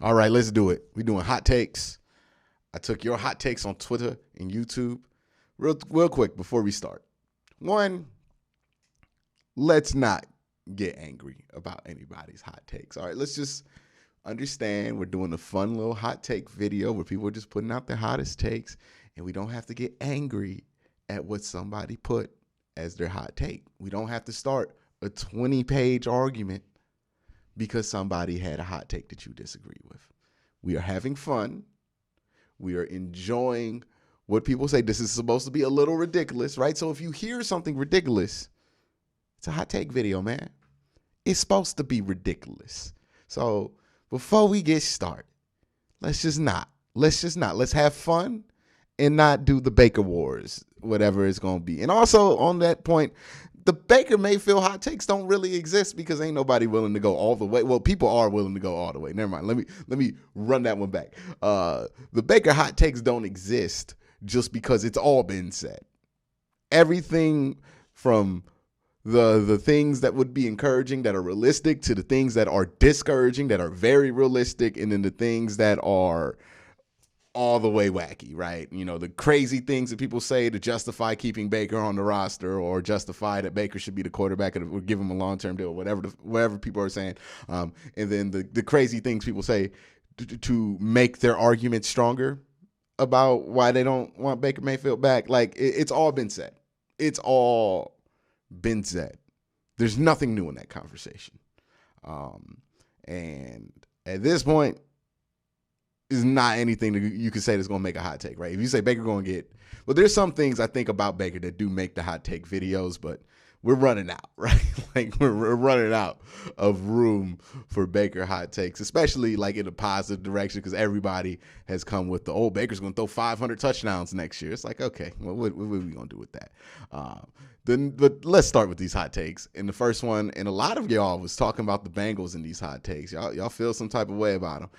All right, let's do it. We're doing hot takes. I took your hot takes on Twitter and YouTube. Real quick before we start. One, let's not get angry about anybody's hot takes. All right, let's just understand we're doing a fun little hot take video where people are just putting out their hottest takes, and we don't have to get angry at what somebody put as their hot take. We don't have to start a 20-page argument because somebody had a hot take that you disagree with. We are having fun. We are enjoying what people say. This is supposed to be a little ridiculous, right? So if you hear something ridiculous, it's a hot take video, man. It's supposed to be ridiculous. So before we get started, let's just not. Let's have fun and not do the Baker Wars, whatever it's going to be. And also on that point, the Baker Mayfield hot takes don't really exist because ain't nobody willing to go all the way. Well, people are willing to go all the way. Never mind. Let me run that one back. The Baker hot takes don't exist just because it's all been said. Everything from the things that would be encouraging that are realistic to the things that are discouraging that are very realistic, and then the things that are all the way wacky, right? You know, the crazy things that people say to justify keeping Baker on the roster or justify that Baker should be the quarterback or give him a long-term deal, whatever people are saying. And then the crazy things people say to make their argument stronger about why they don't want Baker Mayfield back. Like, it's all been said. It's all been said. There's nothing new in that conversation. And at this point, is not anything that you can say that's going to make a hot take, right? If you say Baker going to get, well, there's some things I think about Baker that do make the hot take videos, but we're running out, right? Like we're running out of room for Baker hot takes, especially like in a positive direction, because everybody has come with the, Baker's going to throw 500 touchdowns next year. It's like, okay, well, what are we going to do with that? But let's start with these hot takes. And the first one, and a lot of y'all was talking about the Bengals in these hot takes. Y'all feel some type of way about them.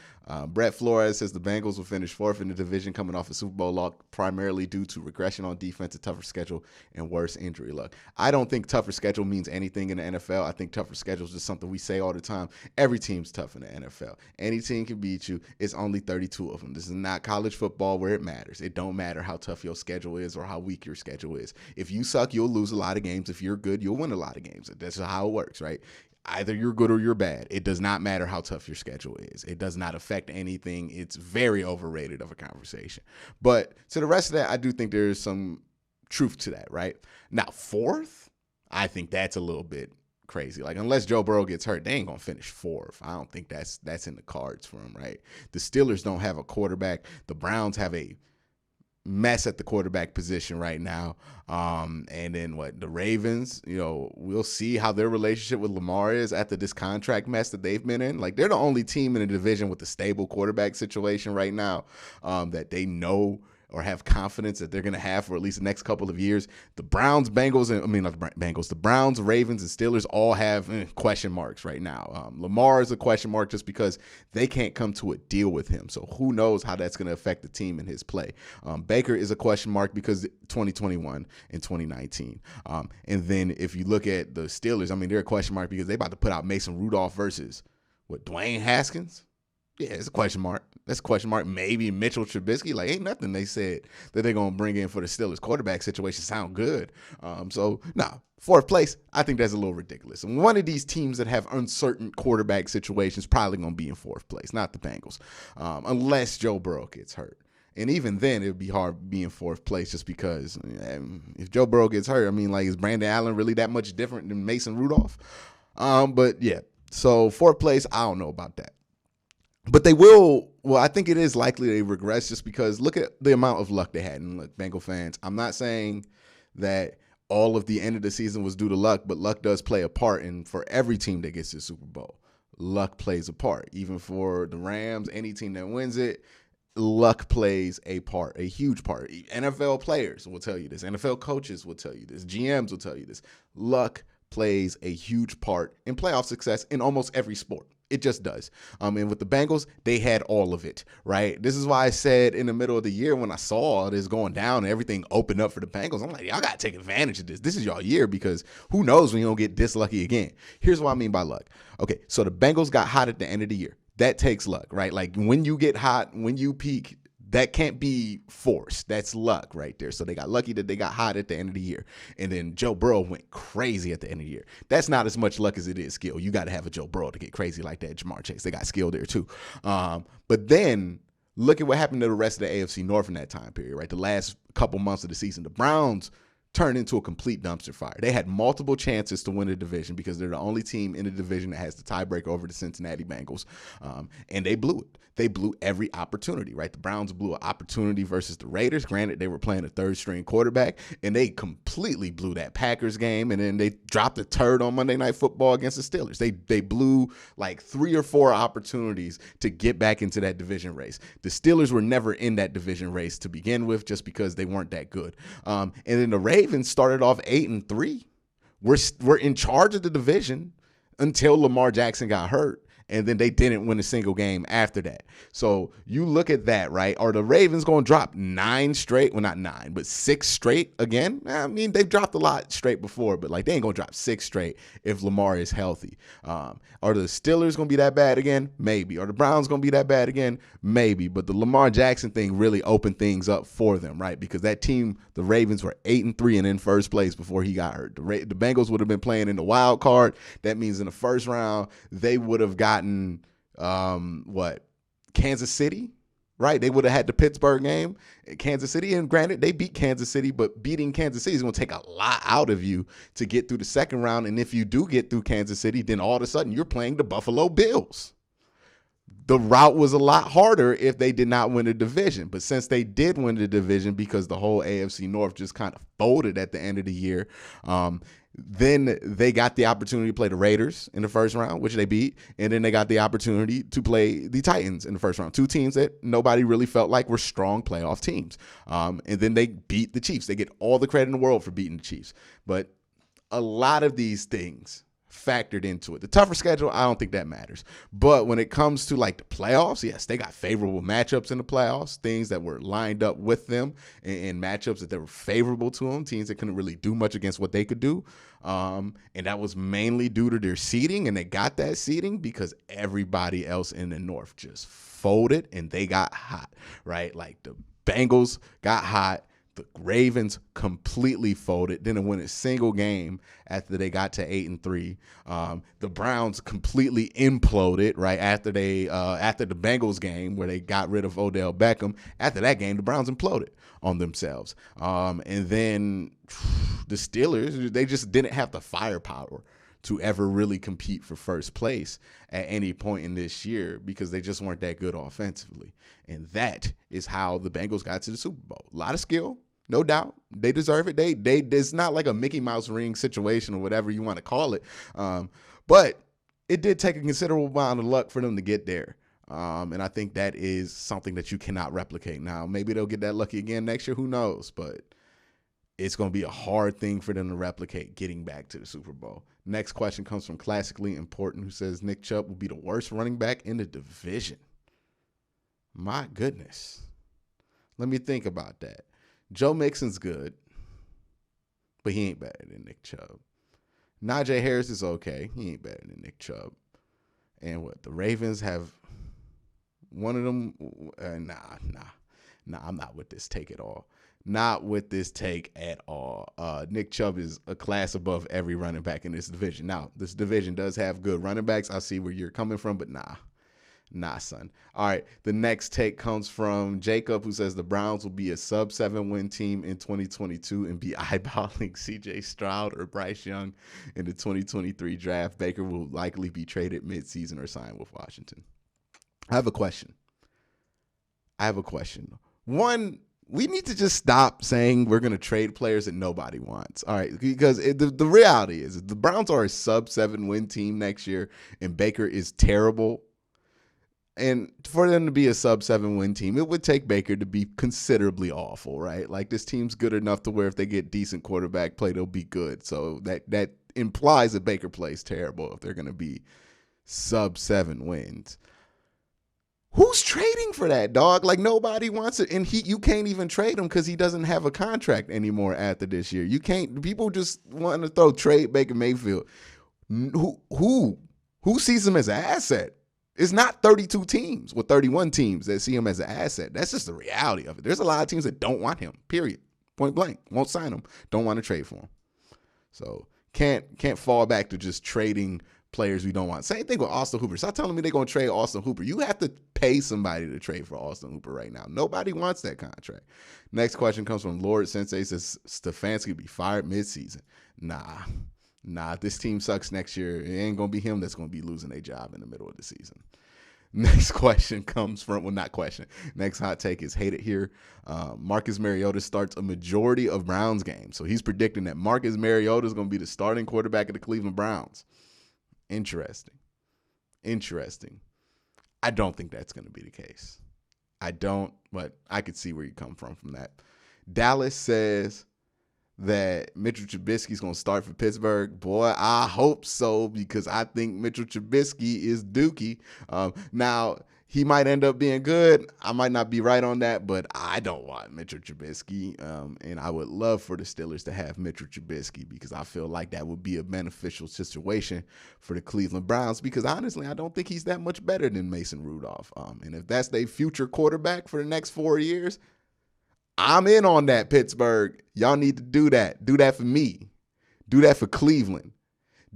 Brett Flores says the Bengals will finish fourth in the division coming off a Super Bowl loss, primarily due to regression on defense, a tougher schedule, and worse injury luck. I don't think tougher schedule means anything in the NFL. I think tougher schedule is just something we say all the time. Every team's tough in the NFL. Any team can beat you. It's only 32 of them. This is not college football where it matters. It don't matter how tough your schedule is or how weak your schedule is. If you suck, you'll lose a lot of games. If you're good, you'll win a lot of games. That's how it works, right? Either you're good or you're bad. It does not matter how tough your schedule is. It does not affect anything. It's very overrated of a conversation. But to the rest of that, I do think there's some truth to that, right? Now, fourth, I think that's a little bit crazy. Like, unless Joe Burrow gets hurt, they ain't going to finish fourth. I don't think that's in the cards for them, right? The Steelers don't have a quarterback. The Browns have a mess at the quarterback position right now. And then the Ravens, we'll see how their relationship with Lamar is after this contract mess that they've been in. Like, they're the only team in the division with a stable quarterback situation right now that they know or have confidence that they're going to have for at least the next couple of years. The Browns, the Browns, Ravens, and Steelers all have question marks right now. Lamar is a question mark just because they can't come to a deal with him. So who knows how that's going to affect the team and his play. Baker is a question mark because 2021 and 2019. And then if you look at the Steelers, they're a question mark because they're about to put out Mason Rudolph versus Dwayne Haskins. Yeah, it's a question mark. That's a question mark. Maybe Mitchell Trubisky. Like, ain't nothing they said that they're going to bring in for the Steelers quarterback situation sound good. Fourth place, I think that's a little ridiculous. And one of these teams that have uncertain quarterback situations probably going to be in fourth place, not the Bengals, unless Joe Burrow gets hurt. And even then, it would be hard to be in fourth place just because if Joe Burrow gets hurt, is Brandon Allen really that much different than Mason Rudolph? But yeah, so fourth place, I don't know about that. But they will, I think it is likely they regress just because look at the amount of luck they had. And look, Bengal fans, I'm not saying that all of the end of the season was due to luck, but luck does play a part. And for every team that gets to the Super Bowl, luck plays a part. Even for the Rams, any team that wins it, luck plays a part, a huge part. NFL players will tell you this. NFL coaches will tell you this. GMs will tell you this. Luck plays a huge part in playoff success in almost every sport. It just does. And with the Bengals, they had all of it, right? This is why I said in the middle of the year when I saw all this going down and everything opened up for the Bengals, I'm like, y'all got to take advantage of this. This is y'all year because who knows when you don't get this lucky again. Here's what I mean by luck. Okay, so the Bengals got hot at the end of the year. that takes luck, right? Like when you get hot, when you peak, that can't be forced. That's luck right there. So they got lucky that they got hot at the end of the year. And then Joe Burrow went crazy at the end of the year. That's not as much luck as it is skill. You got to have a Joe Burrow to get crazy like that. Jamar Chase, they got skill there too. But then look at what happened to the rest of the AFC North in that time period, right? The last couple months of the season, the Browns turned into a complete dumpster fire. They had multiple chances to win the division because they're the only team in the division that has the tiebreaker over the Cincinnati Bengals, and they blew it. They blew every opportunity, right? The Browns blew an opportunity versus the Raiders. Granted, they were playing a third-string quarterback, and they completely blew that Packers game, and then they dropped a turd on Monday Night Football against the Steelers. They blew like 3 or 4 opportunities to get back into that division race. The Steelers were never in that division race to begin with just because they weren't that good. And then the Ravens started off 8-3. We're in charge of the division until Lamar Jackson got hurt. And then they didn't win a single game after that. So you look at that, right? Are the Ravens going to drop 9 straight? Well, not 9, but 6 straight again? I mean, they've dropped a lot straight before, but like they ain't going to drop 6 straight if Lamar is healthy. Are the Steelers going to be that bad again? Maybe. Are the Browns going to be that bad again? Maybe. But the Lamar Jackson thing really opened things up for them, right? Because that team, the Ravens, were 8-3 and in first place before he got hurt. The Bengals would have been playing in the wild card. That means in the first round, they would have gotten Kansas City, right? They would have had the Pittsburgh game, Kansas City, and granted they beat Kansas City, but beating Kansas City is going to take a lot out of you to get through the second round. And if you do get through Kansas City, then all of a sudden you're playing the Buffalo Bills. The route was a lot harder if they did not win the division. But since they did win the division because the whole AFC North just kind of folded at the end of the year, then they got the opportunity to play the Raiders in the first round, which they beat. And then they got the opportunity to play the Titans in the first round. 2 teams that nobody really felt like were strong playoff teams. And then they beat the Chiefs. They get all the credit in the world for beating the Chiefs. But a lot of these things factored into it. The tougher schedule, I don't think that matters. But when it comes to like the playoffs, yes, they got favorable matchups in the playoffs, things that were lined up with them and matchups that were favorable to them, teams that couldn't really do much against what they could do. And that was mainly due to their seeding, and they got that seeding because everybody else in the North just folded and they got hot, right? Like the Bengals got hot. The Ravens completely folded, didn't win a single game after they got to 8-3. The Browns completely imploded right after the Bengals game where they got rid of Odell Beckham. After that game, the Browns imploded on themselves. And then the Steelers, they just didn't have the firepower to ever really compete for first place at any point in this year because they just weren't that good offensively. And that is how the Bengals got to the Super Bowl. A lot of skill. No doubt. They deserve it. It's not like a Mickey Mouse ring situation or whatever you want to call it. But it did take a considerable amount of luck for them to get there. And I think that is something that you cannot replicate. Now, maybe they'll get that lucky again next year. Who knows? But it's going to be a hard thing for them to replicate getting back to the Super Bowl. Next question comes from Classically Important, who says Nick Chubb will be the worst running back in the division. My goodness. Let me think about that. Joe Mixon's good, but he ain't better than Nick Chubb. Najee Harris is okay. He ain't better than Nick Chubb. And what? The Ravens have one of them? Nah, I'm not with this take at all. Not with this take at all. Nick Chubb is a class above every running back in this division. Now, this division does have good running backs. I see where you're coming from, but nah, son. All right, the next take comes from Jacob, who says the Browns will be a sub-7 win team in 2022 and be eyeballing C.J. Stroud or Bryce Young in the 2023 draft. Baker will likely be traded midseason or signed with Washington. I have a question. One, we need to just stop saying we're going to trade players that nobody wants. All right, because the reality is the Browns are a sub-7 win team next year, and Baker is terrible. And for them to be a sub-7 win team, it would take Baker to be considerably awful, right? Like this team's good enough to where if they get decent quarterback play, they'll be good. So that implies that Baker plays terrible if they're going to be sub-7 wins. Who's trading for that, dog? Like nobody wants it, and you can't even trade him because he doesn't have a contract anymore after this year. You can't. People just want to trade Baker Mayfield. Who sees him as an asset? It's not 32 teams or 31 teams that see him as an asset. That's just the reality of it. There's a lot of teams that don't want him, period. Point blank. Won't sign him. Don't want to trade for him. So can't fall back to just trading players we don't want. Same thing with Austin Hooper. Stop telling me they're going to trade Austin Hooper. You have to pay somebody to trade for Austin Hooper right now. Nobody wants that contract. Next question comes from Lord Sensei. Says Stefanski will be fired midseason. Nah, this team sucks next year. It ain't going to be him that's going to be losing a job in the middle of the season. Next question comes from, well, not question. Next hot take is hated here. Marcus Mariota starts a majority of Browns games. So he's predicting that Marcus Mariota is going to be the starting quarterback of the Cleveland Browns. Interesting. I don't think that's going to be the case. I don't, but I could see where you come from that. Dallas says that Mitchell Trubisky's going to start for Pittsburgh. Boy, I hope so, because I think Mitchell Trubisky is dookie. Now, he might end up being good. I might not be right on that, but I don't want Mitchell Trubisky. And I would love for the Steelers to have Mitchell Trubisky, because I feel like that would be a beneficial situation for the Cleveland Browns, because honestly, I don't think he's that much better than Mason Rudolph. And if that's their future quarterback for the next 4 years, I'm in on that, Pittsburgh. Y'all need to do that. Do that for me. Do that for Cleveland.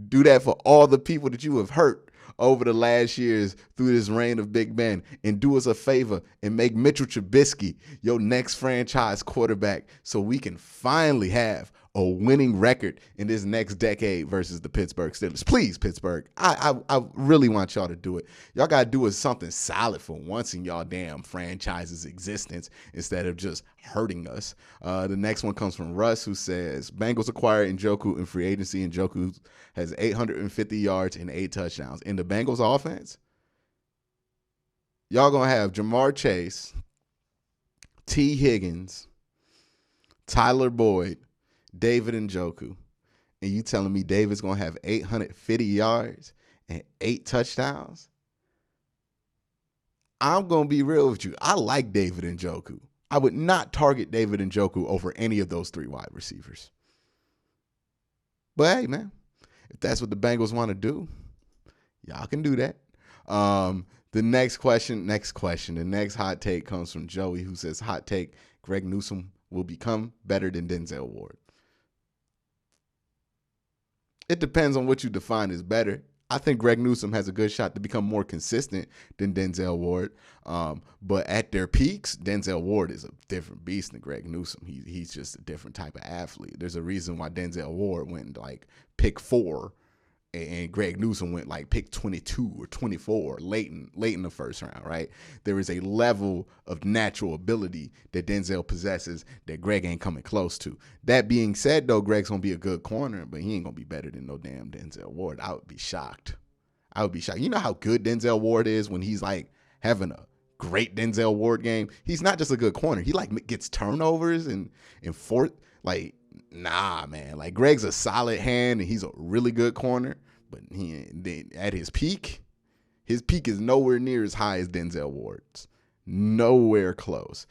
Do that for all the people that you have hurt over the last years through this reign of Big Ben. And do us a favor and make Mitchell Trubisky your next franchise quarterback, so we can finally have a winning record in this next decade versus the Pittsburgh Steelers. Please, Pittsburgh, I really want y'all to do it. Y'all got to do it something solid for once in y'all damn franchise's existence, instead of just hurting us. The next one comes from Russ, who says, Bengals acquired Njoku in free agency. Njoku has 850 yards and 8 touchdowns. In the Bengals offense, y'all going to have Jamar Chase, T. Higgins, Tyler Boyd, David Njoku, and you telling me David's going to have 850 yards and 8 touchdowns? I'm going to be real with you. I like David Njoku. I would not target David Njoku over any of those 3 wide receivers. But hey, man, if that's what the Bengals want to do, y'all can do that. The next hot take comes from Joey, who says, hot take, Greg Newsome will become better than Denzel Ward. It depends on what you define as better. I think Greg Newsome has a good shot to become more consistent than Denzel Ward. But at their peaks, Denzel Ward is a different beast than Greg Newsome. He's just a different type of athlete. There's a reason why Denzel Ward went like pick 4 and Greg Newsome went like pick 22 or 24 late in the first round, right? There is a level of natural ability that Denzel possesses that Greg ain't coming close to. That being said, though, Greg's going to be a good corner, but he ain't going to be better than no damn Denzel Ward. I would be shocked. You know how good Denzel Ward is when he's like having a great Denzel Ward game? He's not just a good corner. He like gets turnovers and fourth, like, nah, man. Like, Greg's a solid hand and he's a really good corner, but at his peak is nowhere near as high as Denzel Ward's. Nowhere close.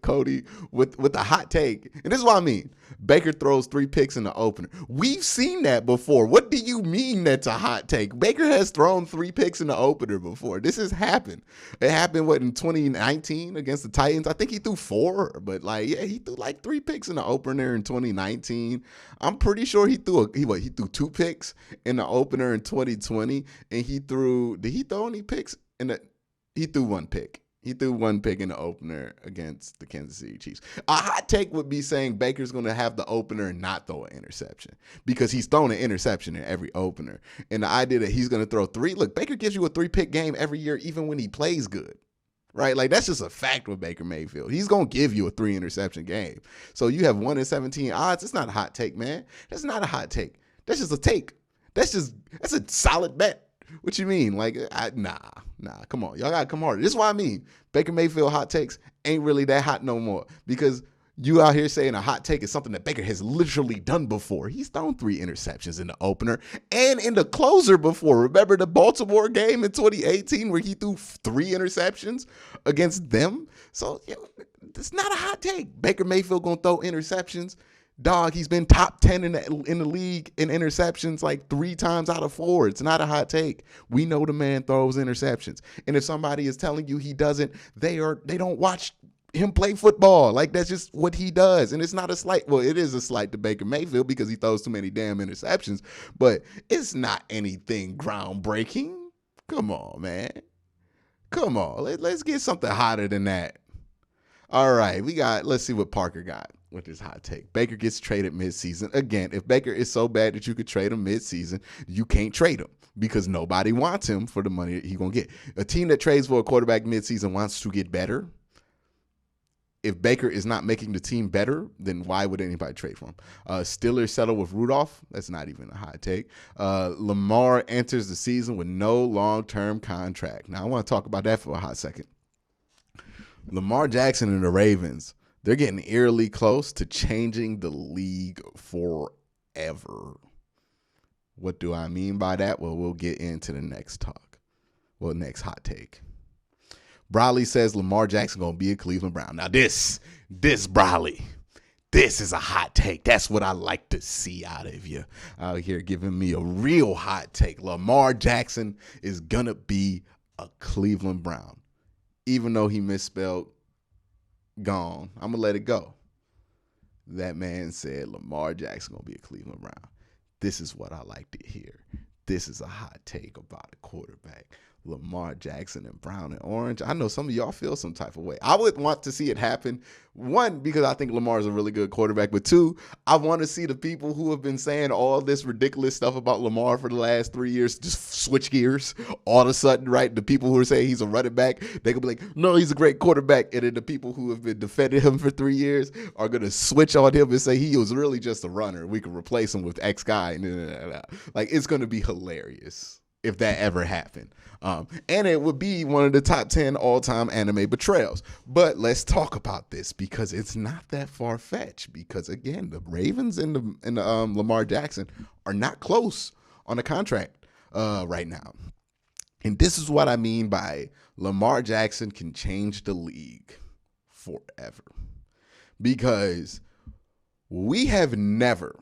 Cody with the hot take, and this is what I mean. Baker throws 3 picks in the opener. We've seen that before. What do you mean that's a hot take? Baker has thrown 3 picks in the opener before. This has happened. It happened in 2019 against the Titans. I think he threw 4, but he threw like 3 picks in the opener in 2019. I'm pretty sure he threw 2 picks in the opener in 2020, and did he throw any picks he threw 1 pick. He threw 1 pick in the opener against the Kansas City Chiefs. A hot take would be saying Baker's going to have the opener and not throw an interception, because he's thrown an interception in every opener. And the idea that he's going to throw 3, look, Baker gives you a 3-pick game every year, even when he plays good, right? Like, that's just a fact with Baker Mayfield. He's going to give you a 3-interception game. So you have 1 in 17 odds. It's not a hot take, man. That's not a hot take. That's just a take. That's a solid bet. What you mean? Like, nah, come on. Y'all got to come harder. This is what I mean. Baker Mayfield hot takes ain't really that hot no more, because you out here saying a hot take is something that Baker has literally done before. He's thrown 3 interceptions in the opener and in the closer before. Remember the Baltimore game in 2018 where he threw 3 interceptions against them? So it's not a hot take. Baker Mayfield going to throw interceptions. Dog, he's been top 10 in the league in interceptions like 3 times out of 4. It's not a hot take. We know the man throws interceptions. And if somebody is telling you he doesn't, they don't watch him play football. Like, that's just what he does. And it's not a slight. Well, it is a slight to Baker Mayfield because he throws too many damn interceptions. But it's not anything groundbreaking. Come on, man. Come on. Let's get something hotter than that. All right, let's see what Parker got with his hot take. Baker gets traded midseason. Again, if Baker is so bad that you could trade him midseason, you can't trade him because nobody wants him for the money that he's going to get. A team that trades for a quarterback midseason wants to get better. If Baker is not making the team better, then why would anybody trade for him? Steelers settle with Rudolph. That's not even a hot take. Lamar enters the season with no long-term contract. Now, I want to talk about that for a hot second. Lamar Jackson and the Ravens, they're getting eerily close to changing the league forever. What do I mean by that? Well, we'll get into the next talk. Well, next hot take. Brawley says Lamar Jackson going to be a Cleveland Brown. Now this Brawley, this is a hot take. That's what I like to see out of you out here giving me a real hot take. Lamar Jackson is going to be a Cleveland Brown. Even though he misspelled gone, I'm going to let it go. That man said Lamar Jackson going to be a Cleveland Brown. This is what I like to hear. This is a hot take about a quarterback. Lamar Jackson and brown and orange. I know some of y'all feel some type of way. I would want to see it happen. 1, because I think Lamar is a really good quarterback. But 2, I want to see the people who have been saying all this ridiculous stuff about Lamar for the last 3 years just switch gears all of a sudden, right? The people who are saying he's a running back, they could be like, no, he's a great quarterback. And then the people who have been defending him for 3 years are going to switch on him and say he was really just a runner. We could replace him with X guy. Like, it's going to be hilarious if that ever happened. And it would be one of the top 10 all-time anime betrayals. But let's talk about this because it's not that far-fetched. Because, again, the Ravens and the Lamar Jackson are not close on a contract right now. And this is what I mean by Lamar Jackson can change the league forever. Because we have never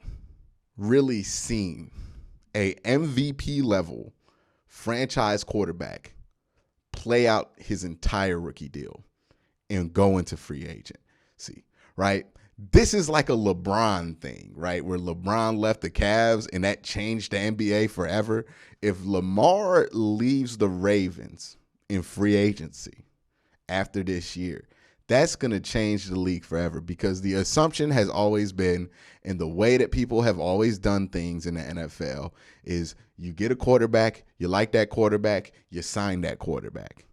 really seen a MVP level franchise quarterback play out his entire rookie deal and go into free agency, right? This is like a LeBron thing, right? Where LeBron left the Cavs and that changed the NBA forever. If Lamar leaves the Ravens in free agency after this year, that's going to change the league forever because the assumption has always been, and the way that people have always done things in the NFL is you get a quarterback, you like that quarterback, you sign that quarterback.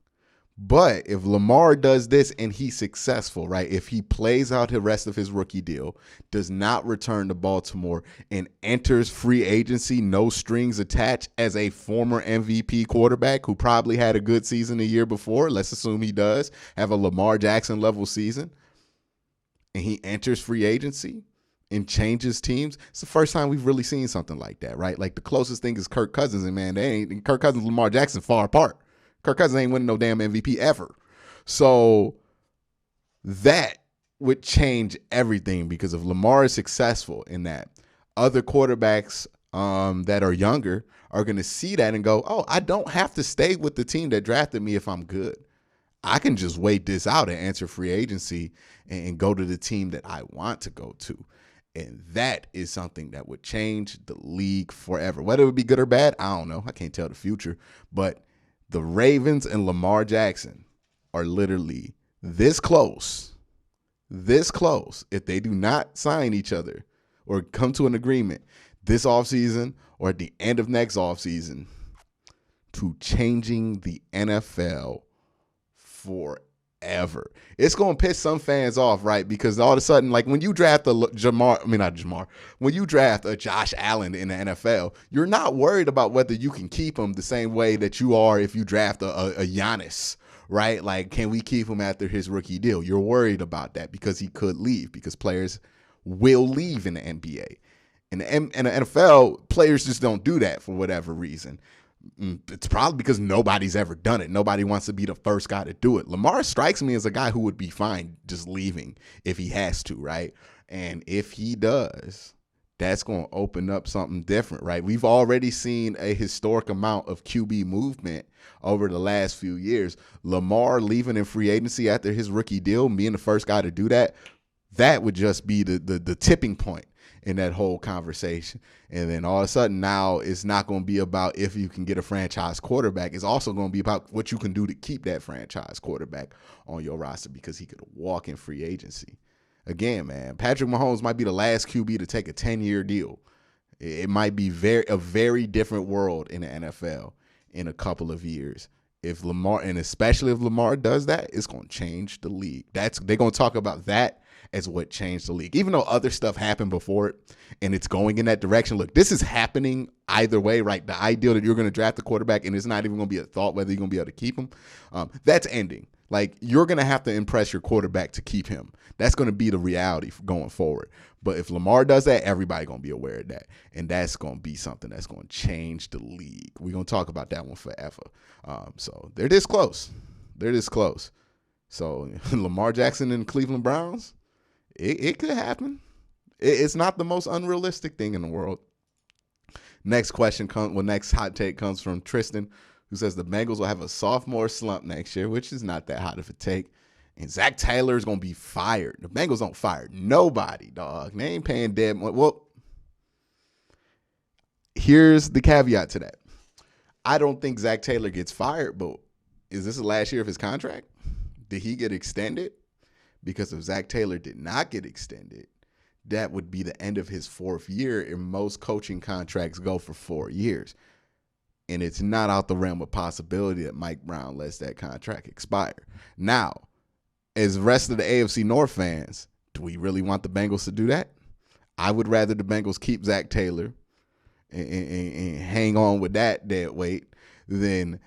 But if Lamar does this and he's successful, right, if he plays out the rest of his rookie deal, does not return to Baltimore, and enters free agency, no strings attached as a former MVP quarterback who probably had a good season the year before, let's assume he does have a Lamar Jackson level season, and he enters free agency and changes teams, it's the first time we've really seen something like that, right? Like the closest thing is Kirk Cousins, and man, Kirk Cousins and Lamar Jackson far apart. Kirk Cousins ain't winning no damn MVP ever. So that would change everything because if Lamar is successful in that, other quarterbacks that are younger are going to see that and go, oh, I don't have to stay with the team that drafted me if I'm good. I can just wait this out and enter free agency and go to the team that I want to go to. And that is something that would change the league forever. Whether it would be good or bad, I don't know. I can't tell the future. But the Ravens and Lamar Jackson are literally this close. If they do not sign each other or come to an agreement this offseason or at the end of next offseason, to changing the NFL forever. It's going to piss some fans off, right? Because all of a sudden, like when you draft when you draft a Josh Allen in the NFL, you're not worried about whether you can keep him the same way that you are if you draft a Giannis, right? Like, can we keep him after his rookie deal? You're worried about that because he could leave, because players will leave in the NBA. In the NFL, players just don't do that for whatever reason. It's probably because nobody's ever done it. Nobody wants to be the first guy to do it. Lamar strikes me as a guy who would be fine just leaving if he has to, right? And if he does, that's going to open up something different, right? We've already seen a historic amount of QB movement over the last few years. Lamar leaving in free agency after his rookie deal, being the first guy to do that, that would just be the tipping point in that whole conversation. And then all of a sudden now it's not going to be about if you can get a franchise quarterback. It's also going to be about what you can do to keep that franchise quarterback on your roster, because he could walk in free agency. Again, man, Patrick Mahomes might be the last QB to take a 10-year deal. It might be a very different world in the NFL in a couple of years. If Lamar, and especially if Lamar does that, it's going to change the league. They're going to talk about that as what changed the league. Even though other stuff happened before it and it's going in that direction. Look, this is happening either way, right? The idea that you're going to draft a quarterback and it's not even going to be a thought whether you're going to be able to keep him, that's ending. Like, you're going to have to impress your quarterback to keep him. That's going to be the reality for going forward. But if Lamar does that, everybody going to be aware of that. And that's going to be something that's going to change the league. We're going to talk about that one forever. So they're this close. They're this close. So Lamar Jackson and the Cleveland Browns, it could happen. It's not the most unrealistic thing in the world. Next hot take comes from Tristan, who says the Bengals will have a sophomore slump next year, which is not that hot of a take. And Zach Taylor is going to be fired. The Bengals don't fire nobody, dog. They ain't paying dead money. Well, here's the caveat to that. I don't think Zach Taylor gets fired, but is this the last year of his contract? Did he get extended? Because if Zach Taylor did not get extended, that would be the end of his 4th year, and most coaching contracts go for 4 years. And it's not out the realm of possibility that Mike Brown lets that contract expire. Now, as the rest of the AFC North fans, do we really want the Bengals to do that? I would rather the Bengals keep Zach Taylor and hang on with that dead weight than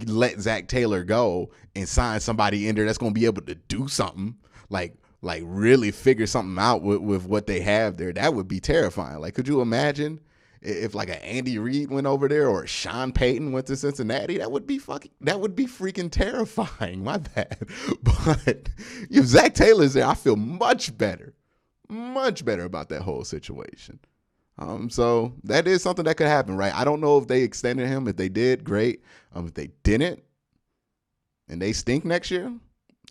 let Zach Taylor go and sign somebody in there that's going to be able to do something, like really figure something out with what they have there. That would be terrifying. Like, could you imagine if like an Andy Reid went over there or Sean Payton went to Cincinnati? That would be freaking terrifying. My bad. But if Zach Taylor's there, I feel much better about that whole situation. So that is something that could happen, right? I don't know if they extended him. If they did, great. If they didn't and they stink next year,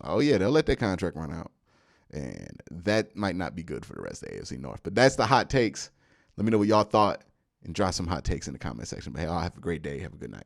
oh yeah, they'll let that contract run out. And that might not be good for the rest of the AFC North. But that's the hot takes. Let me know what y'all thought and drop some hot takes in the comment section. But hey, y'all have a great day. Have a good night.